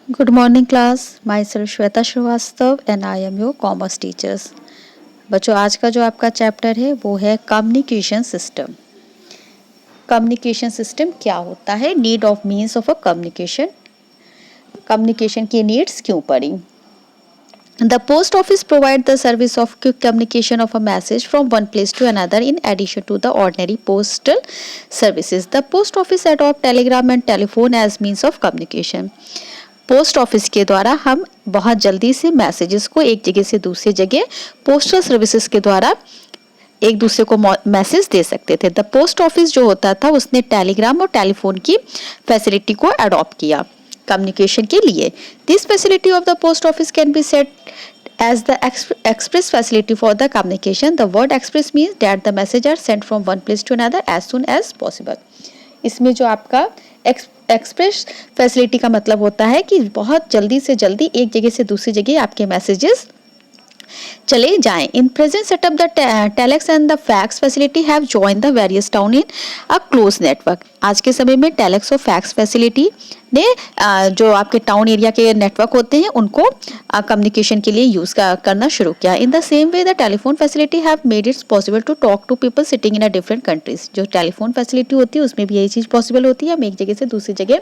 Good morning class. Myself Shweta Shrivastava and I am your commerce teachers. बच्चों आज का जो आपका चैप्टर है वो है कम्युनिकेशन सिस्टम। कम्युनिकेशन सिस्टम क्या होता है, need of means of a communication, communication की नीड्स क्यों पड़ी। The post office provide the service of quick communication of a message from one place to another in addition to the ordinary postal services. The post office adopt telegram and telephone as means of communication. Post office के द्वारा हम बहुत जल्दी से messages को एक जगह से दूसरी जगह पोस्टल सर्विसेज के द्वारा एक दूसरे को मैसेज दे सकते थे। द पोस्ट ऑफिस जो होता था उसने टेलीग्राम और टेलीफोन की फैसिलिटी को अडॉप्ट किया कम्युनिकेशन के लिए। This facility of the post office can be set as the express facility for the communication. The word express means that the messages are sent from one place to another as soon as possible. इसमें जो आपका express facility का मतलब होता है कि बहुत जल्दी से जल्दी एक जगह से दूसरी जगह आपके मैसेजेस चले जाएं। In present setup the telex and the fax facility have join the various town in a close network. आज के समय में टेलेक्स और फैक्स फैसिलिटी ने जो आपके टाउन एरिया के नेटवर्क होते हैं उनको कम्युनिकेशन के लिए यूज करना शुरू किया। In the same way the telephone facility have made its possible to talk to people sitting in a different countries. जो टेलीफोन फैसिलिटी होती है उसमें भी यही चीज पॉसिबल होती है, हम एक जगह से दूसरी जगह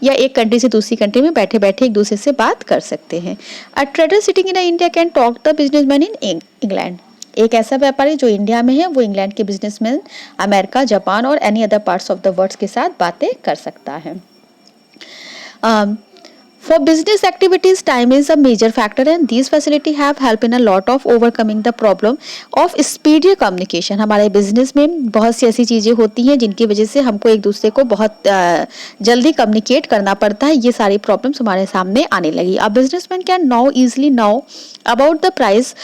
या एक कंट्री से दूसरी कंट्री में बैठे बैठे एक दूसरे से बात कर सकते हैं। A trader sitting in India can talk the businessman in England. एक ऐसा व्यापारी जो इंडिया में है वो इंग्लैंड के बिजनेसमैन अमेरिका, जापान और any other parts of the world के साथ बातें कर सकता है। For business activities, time is a major factor and these facilities have helped in a lot of overcoming the problem of speedier communication. हमारे business में बहुत सी ऐसी चीज़ें होती हैं जिनकी वजह से हमको एक दूसरे को बहुत जल्दी कम्युनिकेट करना पड़ता है। ये सारी प्रॉब्लम्स हमारे सामने आने लगी। A businessman can now easily know about the price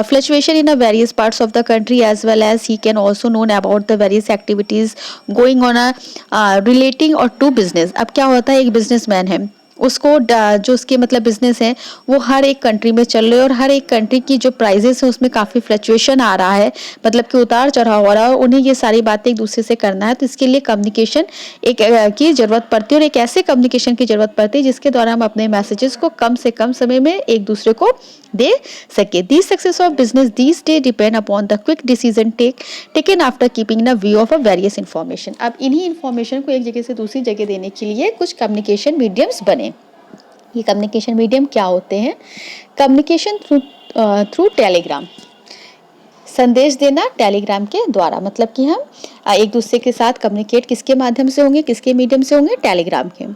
fluctuation in a various parts of the country as well as he can also know about the various activities going on relating or to business. अब क्या होता है, एक businessman है उसको जो उसके मतलब बिजनेस है वो हर एक कंट्री में चल रहे हैं और हर एक कंट्री की जो प्राइजेस है उसमें काफ़ी फ्लक्चुएशन आ रहा है, मतलब कि उतार चढ़ाव हो रहा है और उन्हें ये सारी बातें एक दूसरे से करना है। तो इसके लिए कम्युनिकेशन एक की ज़रूरत पड़ती है और एक ऐसे कम्युनिकेशन की ज़रूरत पड़ती है जिसके द्वारा हम अपने मैसेजेस को कम से कम समय में एक दूसरे को दे सके। दी success of business these day depend upon the quick decision taken after keeping the view of a various information. अब इन्हीं इन्फॉर्मेशन को एक जगह से दूसरी जगह देने के लिए कुछ कम्युनिकेशन मीडियम्स बने। ये कम्युनिकेशन मीडियम क्या होते हैं? कम्युनिकेशन थ्रू टेलीग्राम, संदेश देना टेलीग्राम के द्वारा, मतलब कि हम एक दूसरे के साथ कम्युनिकेट किसके माध्यम से होंगे, किसके मीडियम से होंगे? टेलीग्राम के।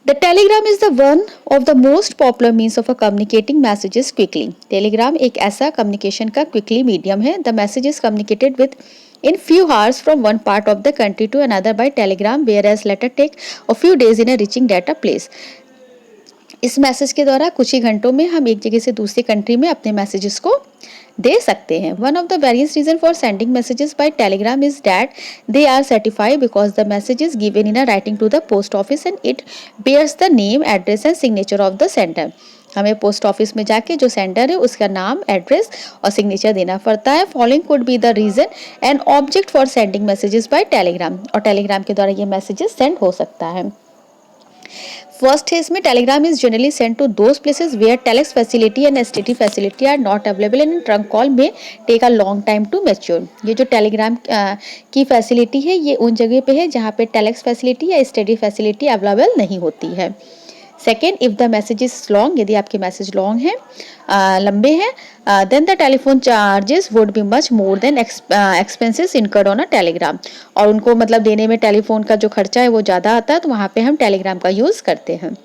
The telegram is the one of the most popular means of communicating messages quickly. Telegram एक ऐसा communication का quickly medium है। The message is communicated with in few hours from one part of the country to another by telegram, whereas letter take a few days in a reaching data place. इस message के द्वारा कुछ ही घंटों में हम एक जगह से दूसरी कंट्री में अपने मैसेजेस को दे सकते हैं। One of the various reason for sending messages by telegram is that they are certified because the message is given in a writing to the post office and it bears the name, address and signature of the sender. हमें post office में जाके जो sender है उसका नाम, address और signature देना पड़ता है। Following could be the reason and object for sending messages by telegram, और टेलीग्राम के द्वारा ये मैसेजेस सेंड हो सकता है। फर्स्ट है इसमें telegram is generally send to those places where telex facility and STD facility are not available and trunk call may take a long time to mature. ये जो टेलीग्राम की फैसिलिटी है ये उन जगह पे है जहाँ पे टेलेक्स फैसिलिटी या एसटीडी फैसिलिटी अवेलेबल नहीं होती है। Second, if the message is long, यदि आपके मैसेज लॉन्ग है, लंबे हैं, then the telephone charges would be much more than expenses incurred on a telegram, और उनको मतलब देने में टेलीफोन का जो खर्चा है वो ज़्यादा आता है, तो वहाँ पे हम टेलीग्राम का यूज़ करते हैं।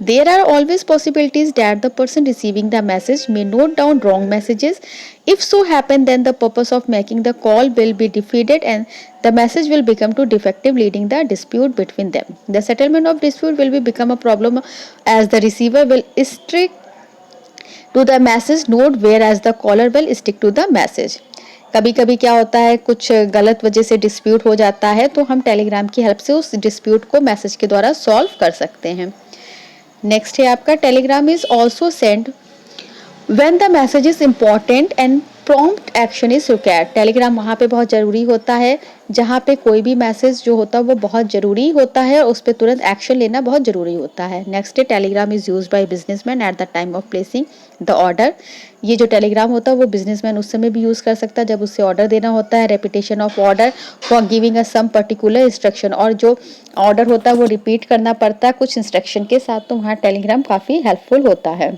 There are always possibilities that the person receiving the message may note down wrong messages. If so happen, then the purpose of making the call will be defeated and the message will become too defective, leading the dispute between them. The settlement of dispute will become a problem as the receiver will stick to the message note whereas the caller will stick to the message. कभी कभी क्या होता है, कुछ गलत वजह से dispute हो जाता है तो हम टेलीग्राम की हेल्प से उस डिस्प्यूट को मैसेज के द्वारा सॉल्व कर सकते हैं। नेक्स्ट है आपका Telegram is also send when the message is important and prompt action is required. Telegram वहाँ पे बहुत ज़रूरी होता है जहाँ पे कोई भी मैसेज जो होता है वो बहुत ज़रूरी होता है और उस पर तुरंत एक्शन लेना बहुत ज़रूरी होता है। नेक्स्ट है Telegram is used by businessman eight the time of placing the order. ये जो टेलीग्राम होता है वो बिजनेसमैन उस समय भी यूज़ कर सकता है जब उससे ऑर्डर देना होता है। Repetition of order for giving a some particular instruction, और जो ऑर्डर होता है वो रिपीट करना पड़ता है कुछ इंस्ट्रक्शन के साथ, तो वहाँ टेलीग्राम काफ़ी हेल्पफुल होता है।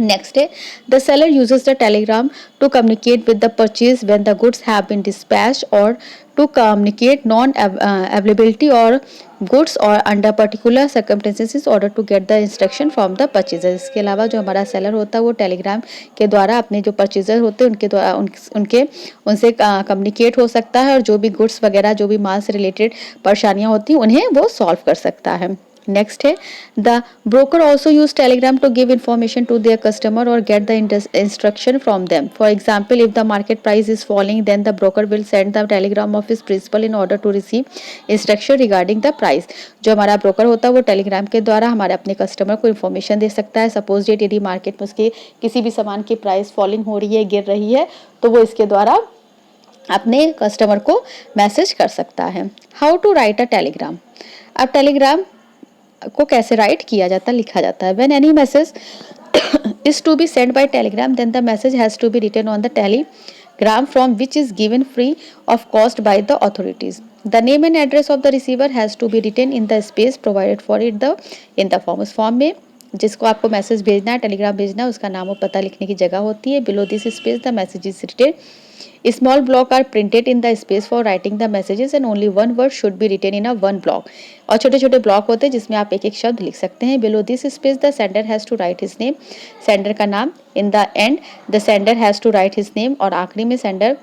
Next day, the seller uses the telegram to communicate with the purchase when the goods have been dispatched, or to communicate non-availability or goods or under particular circumstances in order to get the instruction from the purchaser। इसके अलावा जो हमारा seller होता है वो Telegram के द्वारा अपने जो परचेजर होते हैं उनके द्वारा उनसे कम्युनिकेट हो सकता है और जो भी गुड्स वगैरह जो भी माल से रिलेटेड परेशानियां होती हैं उन्हें वो सॉल्व कर सकता है। नेक्स्ट है the broker also use telegram to give information to their customer और get the instruction from them. For example, if the market price is falling then the broker will send the telegram of his principal in order to receive instruction regarding the price. जो हमारा broker होता है वो Telegram के द्वारा हमारे अपने customer को इन्फॉर्मेशन दे सकता है। सपोज डेट यदि मार्केट में उसके किसी भी सामान की प्राइस फॉलिंग हो रही है, गिर रही है, तो वो इसके द्वारा अपने कस्टमर को मैसेज कर सकता है। How to write a telegram. अब टेलीग्राम को कैसे राइट किया जाता है, लिखा जाता है। When any message is to be send by telegram then the message has to be written on the telegram from which is given free of cost by the authorities. The name and address of the receiver has to be written in the space provided for it the in the form. उस form में जिसको आपको message भेजना है, Telegram भेजना है, उसका नाम और पता लिखने की जगह होती है। Below this space the message is written. Small block are printed in the space for writing the messages and only one word should be written in a one block। और छोटे छोटे ब्लॉक होते हैं जिसमें आप एक एक शब्द लिख सकते हैं। Below this space the sender has to write his name। Sender का नाम। In the end the sender has to write his name। और आखिरी में सेंडर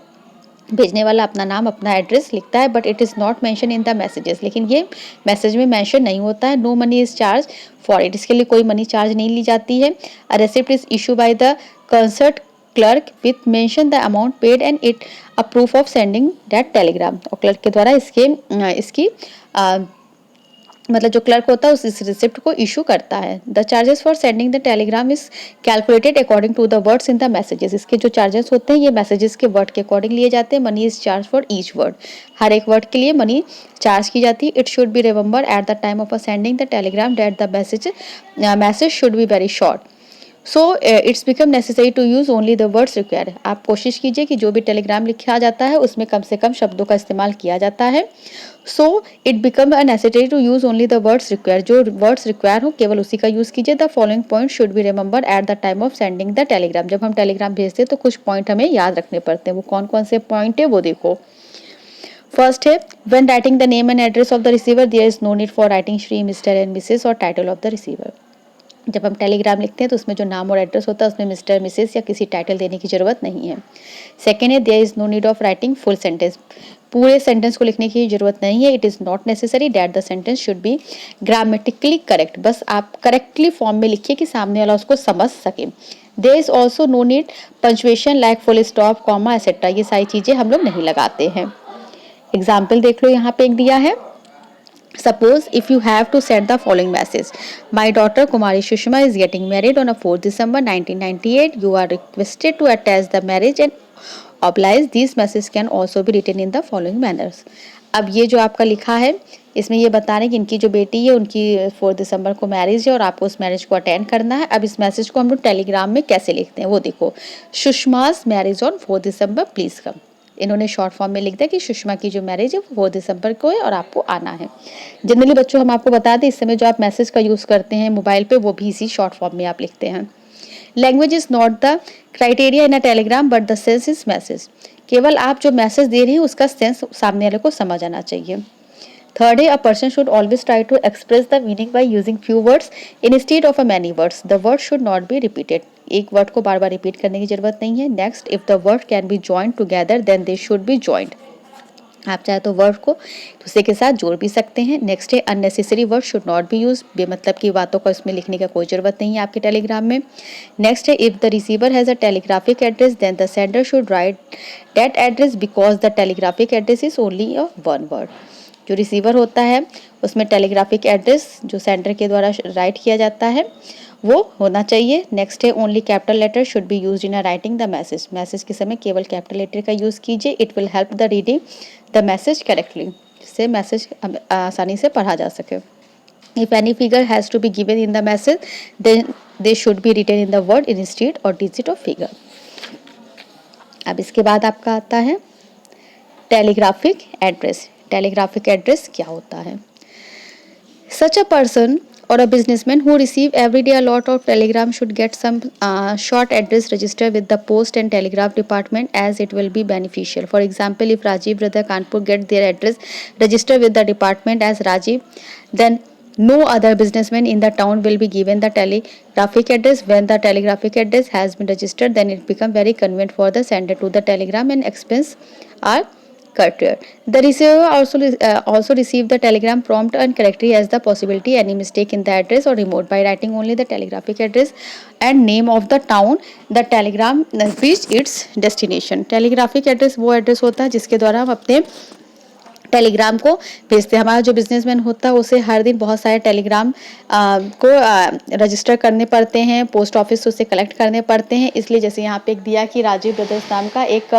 भेजने वाला अपना नाम अपना एड्रेस लिखता है। But it is not mention in the messages. लेकिन ये मैसेज में मेंशन नहीं होता है। No money is charge for it. इसके लिए कोई मनी चार्ज नहीं ली जाती है। A receipt is issue by the concerned clerk with mention the amount paid and it a proof of sending that telegram. और क्लर्क के द्वारा इसकी मतलब जो क्लर्क होता है उस इस रिसिप्ट को इशू करता है। The charges for sending the telegram is calculated according to the words in the messages. इसके जो चार्जेस होते हैं ये मैसेजेस के वर्ड के अकॉर्डिंग लिए जाते हैं। Money is charge for each word. हर एक वर्ड के लिए मनी चार्ज की जाती है। It should be remember at the time of sending the telegram that the message should be very short. So it's become necessary to use only the words required. आप कोशिश कीजिए कि जो भी टेलीग्राम लिखा जाता है उसमें कम से कम शब्दों का इस्तेमाल किया जाता है। So it become a necessary to use only the words required. जो वर्ड्स रिक्वायर हो केवल उसी का यूज़ कीजिए। The following point should be remember at the time of sending the telegram. जब हम टेलीग्राम भेजते हैं तो कुछ पॉइंट हमें याद रखने पड़ते हैं। वो कौन कौन से पॉइंट है वो देखो। फर्स्ट है when writing the name and address of the receiver there is no need for writing Shri Mr and Mrs or title of the receiver. जब हम टेलीग्राम लिखते हैं तो उसमें जो नाम और एड्रेस होता है उसमें मिस्टर मिसेस या किसी टाइटल देने की जरूरत नहीं है। सेकेंड है there is no need of writing full sentence. पूरे सेंटेंस को लिखने की जरूरत नहीं है। It is not necessary that the sentence should be grammatically correct. बस आप करेक्टली फॉर्म में लिखिए कि सामने वाला उसको समझ सके। There is also no need punctuation like full stop comma etcetera. ये सारी चीज़ें हम लोग नहीं लगाते हैं। एग्जाम्पल देख लो, यहाँ पे एक दिया है। Suppose if you have to send the following message: My daughter Kumari Shushma is getting married on a 4th December 1998. You are requested to attach the marriage and oblige. These messages can also be written in the following manners। अब ये जो आपका लिखा है इसमें ये बता रहे हैं कि इनकी जो बेटी है उनकी 4 दिसंबर को मैरिज है और आपको उस मैरिज को अटेंड करना है। अब इस मैसेज को हम लोग टेलीग्राम में कैसे लिखते हैं वो देखो। सुषमा's marriage on 4 December please come. इन्होंने शॉर्ट फॉर्म में लिख दिया कि सुषमा की जो मैरिज है वो 4 दिसंबर को है और आपको आना है। जनरली बच्चों हम आपको बता दें इस समय जो आप मैसेज का यूज़ करते हैं मोबाइल पे वो भी इसी शॉर्ट फॉर्म में आप लिखते हैं। Language is not the criteria in a Telegram but the sense is message. केवल आप जो मैसेज दे रही हैं उसका सेंस सामने वाले को समझ आना चाहिए। थर्ड है a person should always try to express the meaning by using few words instead of a many words. The word should not be repeated. एक वर्ड को बार बार रिपीट करने की जरूरत नहीं है। Next, if the word can be joined together then they should be joined. आप चाहे तो वर्ड को दूसरे के साथ जोड़ भी सकते हैं। नेक्स्ट है unnecessary word should not B use. बेमतलब की बातों को इसमें लिखने का कोई जरूरत नहीं है आपके टेलीग्राम में। नेक्स्ट है if the receiver has a telegraphic address then the sender should write that address because the telegraphic address is only a one word. जो रिसीवर होता है उसमें टेलीग्राफिक एड्रेस जो सेंडर के द्वारा राइट किया जाता है वो होना चाहिए। नेक्स्ट है only capital letter should be used in writing the message. Message के समय केवल कैपिटल लेटर का यूज़ कीजिए। It will help the reading the message correctly, जिससे मैसेज आसानी से पढ़ा जा सके। If any figure has to be given in the message, then they should be written in the word instead or digit of figure. अब इसके बाद आपका आता है टेलीग्राफिक एड्रेस। टेलीग्राफिक एड्रेस क्या होता है? Such a person or a businessman who receive every day a lot of telegram should get some short address register with the post and telegraph department, as it will be beneficial. For example, if Rajiv brother Kanpur get their address registered with the department as Rajiv, then no other businessman in the town will be given the telegraphic address. When the telegraphic address has been registered, then it become very convenient for the sender to the telegram and expense are courtier. The receiver also receive the telegram prompt and correctly as the possibility any mistake in the address or remote by writing only the telegraphic address and name of the town the telegram reach its destination. Telegraphic address वो address होता है जिसके द्वारा हम अपने Telegram को भेजते हैं। हमारा जो बिजनेसमैन होता है उसे हर दिन बहुत सारे टेलीग्राम को रजिस्टर करने पड़ते हैं, पोस्ट ऑफिस से उसे कलेक्ट करने पड़ते हैं। इसलिए जैसे यहाँ पे एक दिया कि राजीव ब्रदर्स नाम का एक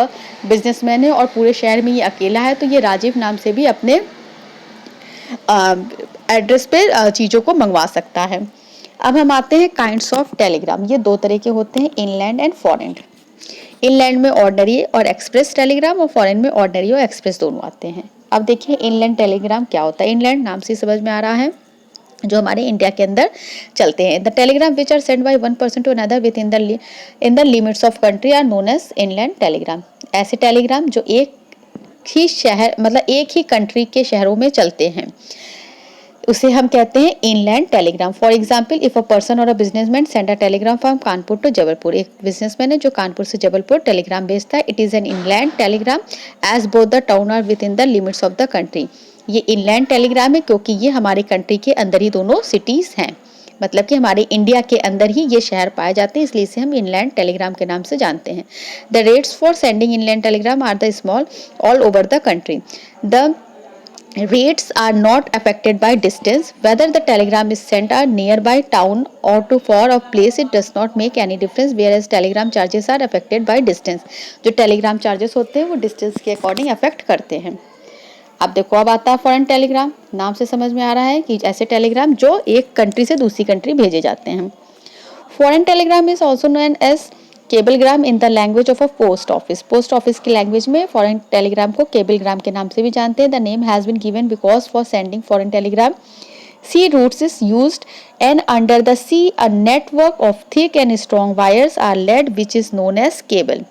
बिजनेसमैन है और पूरे शहर में ये अकेला है, तो ये राजीव नाम से भी अपने एड्रेस पे चीज़ों को मंगवा सकता है। अब हम आते हैं काइंड्स ऑफ टेलीग्राम। ये दो तरह के होते हैं, इनलैंड एंड फॉरेन। इनलैंड में ऑर्डिनरी और एक्सप्रेस टेलीग्राम और फॉरेन में ऑर्डिनरी और एक्सप्रेस दोनों आते हैं। अब देखिए इनलैंड टेलीग्राम क्या होता है। इनलैंड नाम से समझ में आ रहा है जो हमारे इंडिया के अंदर चलते हैं। The telegram which are send by one person to another within the limits of country are known as inland telegram. ऐसे टेलीग्राम जो एक ही शहर मतलब एक ही कंट्री के शहरों में चलते हैं उसे हम कहते हैं inland telegram. For example, if a person or a businessman send a telegram from Kanpur to Jabalpur. एक बिजनेसमैन है जो कानपुर से जबलपुर टेलीग्राम भेजता है। It is an inland telegram as both the town are within the limits of the country. ये inland telegram है क्योंकि ये हमारे कंट्री के अंदर ही दोनों सिटीज हैं, मतलब कि हमारे इंडिया के अंदर ही ये शहर पाए जाते हैं, इसलिए इसे हम इनलैंड टेलीग्राम के नाम से जानते हैं। The rates for sending inland telegram are the small all over the country. The rates are not affected by distance. Whether the telegram is sent a nearby town or to far off place, it does not make any difference, whereas telegram charges are affected by distance. जो telegram charges होते हैं वो distance के according affect करते हैं। अब देखो अब आता है फॉरेन टेलीग्राम। नाम से समझ में आ रहा है कि ऐसे टेलीग्राम जो एक कंट्री से दूसरी कंट्री भेजे जाते हैं। Foreign telegram is also known as cablegram in the language of a post office. Post office की लैंग्वेज में फॉरेन टेलीग्राम को केबलग्राम के नाम से भी जानते हैं। The name has been given because for sending foreign telegram sea routes is used and under the sea a network of thick and strong wires are led which is known as cable.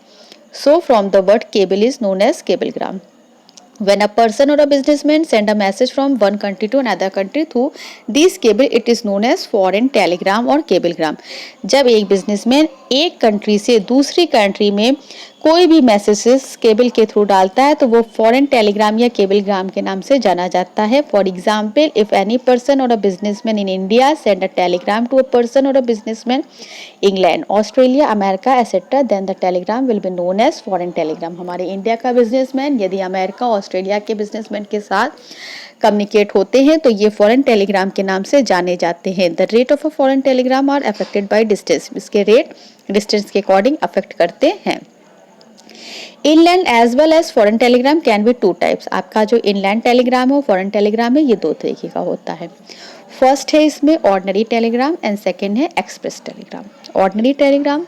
So from the word cable is known as cablegram. When a person or a businessman send a message from one country to another country through these cable, it is known as foreign telegram or cablegram. जब एक businessman एक country से दूसरी country में कोई भी messages cable के through डालता है तो वो फॉरेन टेलीग्राम या केबलग्राम के नाम से जाना जाता है। For example, if any person or a businessman in India send a telegram to a person or a businessman England, Australia, America etcetera, then the telegram will be known as foreign telegram. हमारे India का businessman यदि America Australia के businessman के साथ communicate होते हैं तो ये फॉरेन टेलीग्राम के नाम से जाने जाते हैं। The rate of a foreign telegram are affected by distance. इसके रेट डिस्टेंस के अकॉर्डिंग अफेक्ट करते हैं। Inland as well as foreign telegram can be two types. आपका जो इनलैंड टेलीग्राम है फॉरेन टेलीग्राम है, ये दो तरीके का होता है। फर्स्ट है इसमें ऑर्डिनरी टेलीग्राम एंड सेकेंड है express Telegram. Ordinary Telegram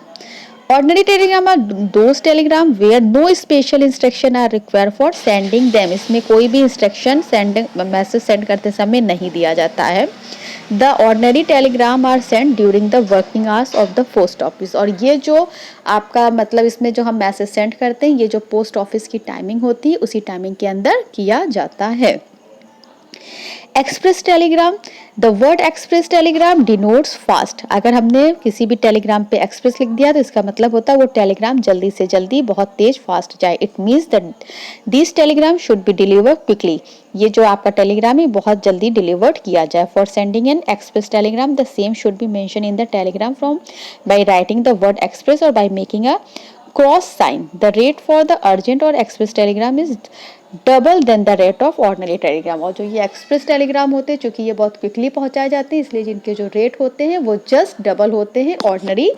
are those telegram where no special instruction are required for sending them. इसमें कोई भी इंस्ट्रक्शन मैसेज सेंड करते समय नहीं दिया जाता है। The ordinary telegram are sent during the working hours of the post office। और ये जो आपका मतलब इसमें जो हम मैसेज सेंड करते हैं ये जो पोस्ट ऑफिस की टाइमिंग होती है उसी टाइमिंग के अंदर किया जाता है। Express telegram, the word express Telegram denotes fast. अगर हमने किसी भी टेलीग्राम पे एक्सप्रेस लिख दिया तो इसका मतलब होता है वो टेलीग्राम जल्दी से जल्दी बहुत तेज फास्ट जाए। It means that this Telegram should be delivered quickly. ये जो आपका टेलीग्राम है बहुत जल्दी डिलीवर्ड किया जाए। For sending an express telegram the same should be mention in the telegram from by writing the word express or by making a cross sign. The rate for the urgent or express telegram is double than the rate of ordinary telegram. और जो ये express Telegram होते हैं, चूँकि ये बहुत quickly पहुँचाए जाते हैं, इसलिए जिनके जो रेट होते हैं वो जस्ट डबल होते हैं ऑर्डिनरी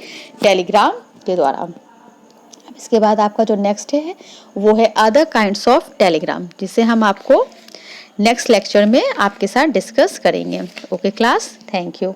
टेलीग्राम के द्वारा। अब इसके बाद आपका जो नेक्स्ट है वो है अदर काइंड्स ऑफ टेलीग्राम, जिसे हम आपको नेक्स्ट लेक्चर में आपके साथ डिस्कस करेंगे। Okay class, thank you.